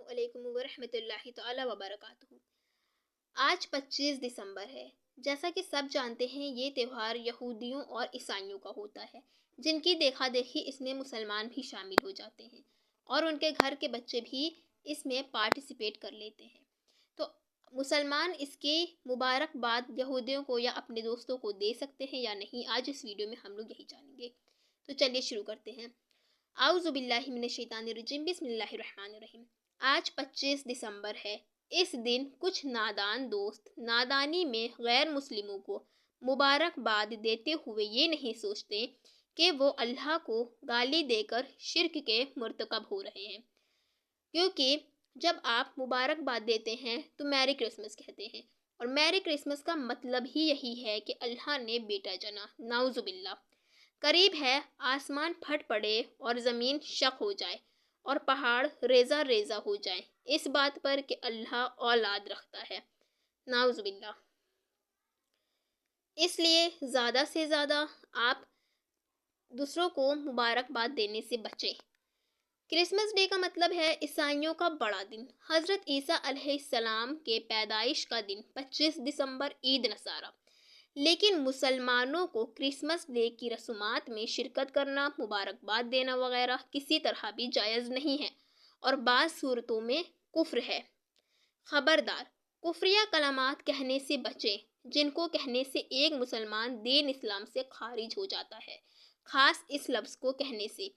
علیکم ورحمۃ اللہ تعالی وبرکاتہ۔ آج 25 دسمبر ہے۔ جیسا کہ سب جانتے ہیں یہ تہوار یہودیوں اور عیسائیوں کا ہوتا ہے، جن کی دیکھا دیکھی اس میں مسلمان بھی شامل ہو جاتے ہیں اور ان کے گھر کے بچے بھی اس میں پارٹیسپیٹ کر لیتے ہیں۔ تو مسلمان اس کی مبارکباد یہودیوں کو یا اپنے دوستوں کو دے سکتے ہیں یا نہیں، آج اس ویڈیو میں ہم لوگ یہی جانیں گے۔ تو چلیے شروع کرتے ہیں۔ اعوذ باللہ من الشیطان الرجیم، بسم اللہ الرحمن الرحیم۔ آج 25 دسمبر ہے۔ اس دن کچھ نادان دوست نادانی میں غیر مسلموں کو مبارکباد دیتے ہوئے یہ نہیں سوچتے کہ وہ اللہ کو گالی دے کر شرک کے مرتکب ہو رہے ہیں، کیونکہ جب آپ مبارکباد دیتے ہیں تو میری کرسمس کہتے ہیں، اور میری کرسمس کا مطلب ہی یہی ہے کہ اللہ نے بیٹا جنا۔ نعوذ باللہ۔ قریب ہے آسمان پھٹ پڑے اور زمین شق ہو جائے اور پہاڑ ریزہ ریزہ ہو جائیں اس بات پر کہ اللہ اولاد رکھتا ہے۔ نعوذ باللہ۔ اس لیے زیادہ سے زیادہ آپ دوسروں کو مبارکباد دینے سے بچیں۔ کرسمس ڈے کا مطلب ہے عیسائیوں کا بڑا دن، حضرت عیسیٰ علیہ السلام کے پیدائش کا دن 25 دسمبر عید نصارہ۔ لیکن مسلمانوں کو کرسمس ڈے کی رسومات میں شرکت کرنا، مبارکباد دینا وغیرہ کسی طرح بھی جائز نہیں ہے اور بعض صورتوں میں کفر ہے۔ خبردار، کفریہ کلمات کہنے سے بچیں جن کو کہنے سے ایک مسلمان دین اسلام سے خارج ہو جاتا ہے، خاص اس لفظ کو کہنے سے،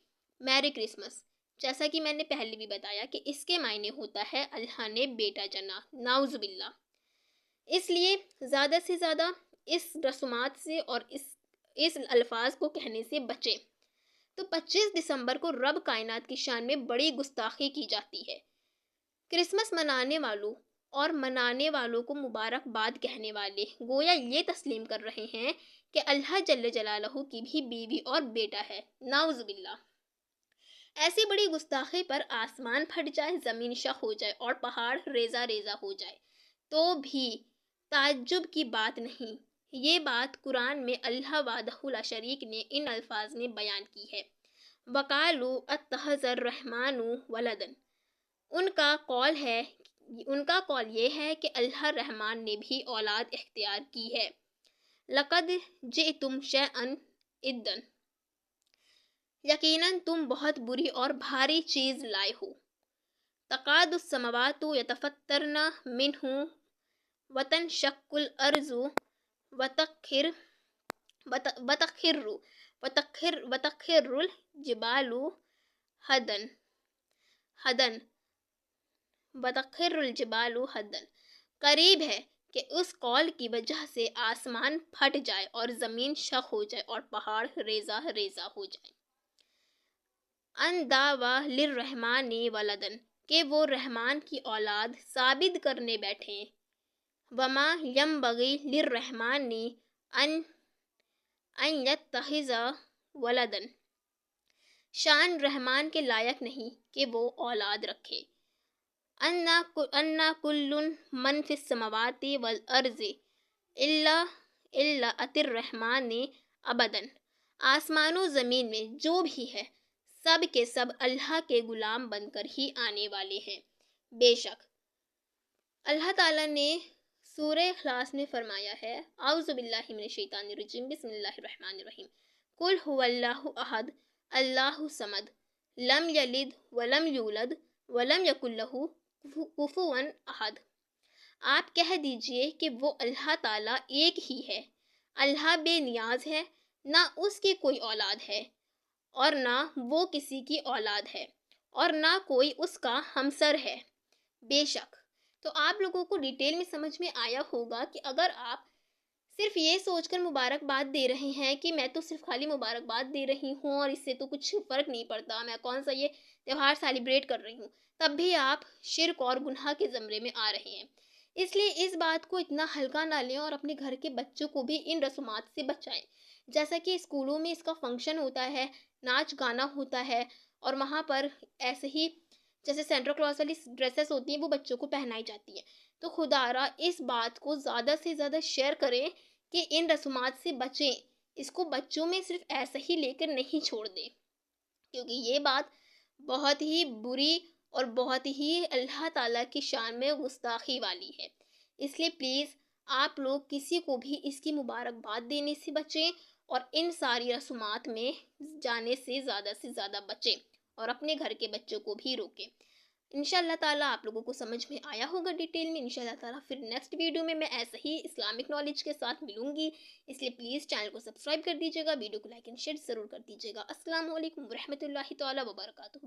میری کرسمس، جیسا کہ میں نے پہلے بھی بتایا کہ اس کے معنی ہوتا ہے اللہ نے بیٹا جنا۔ نعوذ باللہ۔ اس لیے زیادہ سے زیادہ اس رسومات سے اور اس الفاظ کو کہنے سے بچیں۔ تو 25 دسمبر کو رب کائنات کی شان میں بڑی گستاخی کی جاتی ہے۔ کرسمس منانے والوں اور منانے والوں کو مبارکباد کہنے والے گویا یہ تسلیم کر رہے ہیں کہ اللہ جل جلالہ کی بھی بیوی اور بیٹا ہے۔ نعوذ باللہ۔ ایسی بڑی گستاخی پر آسمان پھٹ جائے، زمین شق ہو جائے اور پہاڑ ریزہ ریزہ ہو جائے تو بھی تعجب کی بات نہیں۔ یہ بات قرآن میں اللہ وحدہ لا شریک نے ان الفاظ میں بیان کی ہے۔ وَقَالُوا اتَّخَذَ الرَّحْمَنُ وَلَدًا۔ ان کا قول یہ ہے کہ اللہ رحمان نے بھی اولاد اختیار کی ہے۔ لَقَدْ جِئْتُمْ شَيْئًا إِدًّا۔ یقیناً تم بہت بری اور بھاری چیز لائے ہو۔ تَقَادُ السَّمَوَاتُ يَتَفَطَّرْنَ مِنْهُ وَتَنشَقُّ الْأَرْضُ وَتَخِرُّ الْجِبَالُ هَدًّا۔ قریب ہے کہ اس قول کی وجہ سے آسمان پھٹ جائے اور زمین شق ہو جائے اور پہاڑ ریزہ ریزہ ہو جائے۔ ان دعویٰ للرحمن ولدن، کہ وہ رحمان کی اولاد ثابت کرنے بیٹھیں۔ وما ینبغی للرحمن ان یتخذ ولدا، شان رحمان کے لائق نہیں کہ وہ اولاد رکھے۔ اَنَّ كُلُّ مَنْ فِي السَّمَاوَاتِ وَالْأَرْضِ إِلَّا أَتِى الرَّحْمَنِ عَبْدًا۔ آسمان و زمین میں جو بھی ہے سب کے سب اللہ کے غلام بن کر ہی آنے والے ہیں۔ بے شک اللہ تعالیٰ نے سورہ اخلاص میں فرمایا ہے، اعوذ باللہ من الشیطان الرجیم، بسم اللہ الرحمن الرحیم۔ قل هو اللہ احد اللہ الصمد لم یلد ولم یولد ولم یکن لہ کفوا احد۔ آپ کہہ دیجئے کہ وہ اللہ تعالیٰ ایک ہی ہے، اللہ بے نیاز ہے، نہ اس کی کوئی اولاد ہے اور نہ وہ کسی کی اولاد ہے اور نہ کوئی اس کا ہمسر ہے۔ بے شک تو آپ لوگوں کو ڈیٹیل میں سمجھ میں آیا ہوگا کہ اگر آپ صرف یہ سوچ کر مبارکباد دے رہے ہیں کہ میں تو صرف خالی مبارکباد دے رہی ہوں اور اس سے تو کچھ فرق نہیں پڑتا، میں کون سا یہ تہوار سیلیبریٹ کر رہی ہوں، تب بھی آپ شرک اور گناہ کے زمرے میں آ رہے ہیں۔ اس لیے اس بات کو اتنا ہلکا نہ لیں اور اپنے گھر کے بچوں کو بھی ان رسومات سے بچائیں۔ جیسا کہ اسکولوں میں اس کا فنکشن ہوتا ہے، ناچ گانا ہوتا ہے اور وہاں پر ایسے ہی جیسے سینٹا کلاس والی ڈریسز ہوتی ہیں وہ بچوں کو پہنائی جاتی ہیں، تو خدارا اس بات کو زیادہ سے زیادہ شیئر کریں کہ ان رسومات سے بچیں، اس کو بچوں میں صرف ایسا ہی لے کر نہیں چھوڑ دیں، کیونکہ یہ بات بہت ہی بری اور بہت ہی اللہ تعالیٰ کی شان میں گستاخی والی ہے، اس لیے پلیز آپ لوگ کسی کو بھی اس کی مبارکباد دینے سے بچیں اور ان ساری رسومات میں جانے سے زیادہ بچیں اور اپنے گھر کے بچوں کو بھی روکیں۔ انشاءاللہ تعالیٰ آپ لوگوں کو سمجھ میں آیا ہوگا ڈیٹیل میں۔ انشاءاللہ تعالیٰ پھر نیکسٹ ویڈیو میں ایسے ہی اسلامک نالج کے ساتھ ملوں گی، اس لیے پلیز چینل کو سبسکرائب کر دیجیے گا، ویڈیو کو لائک اینڈ شیئر ضرور کر دیجیے گا۔ السلام علیکم ورحمۃ اللہ تعالیٰ وبرکاتہ۔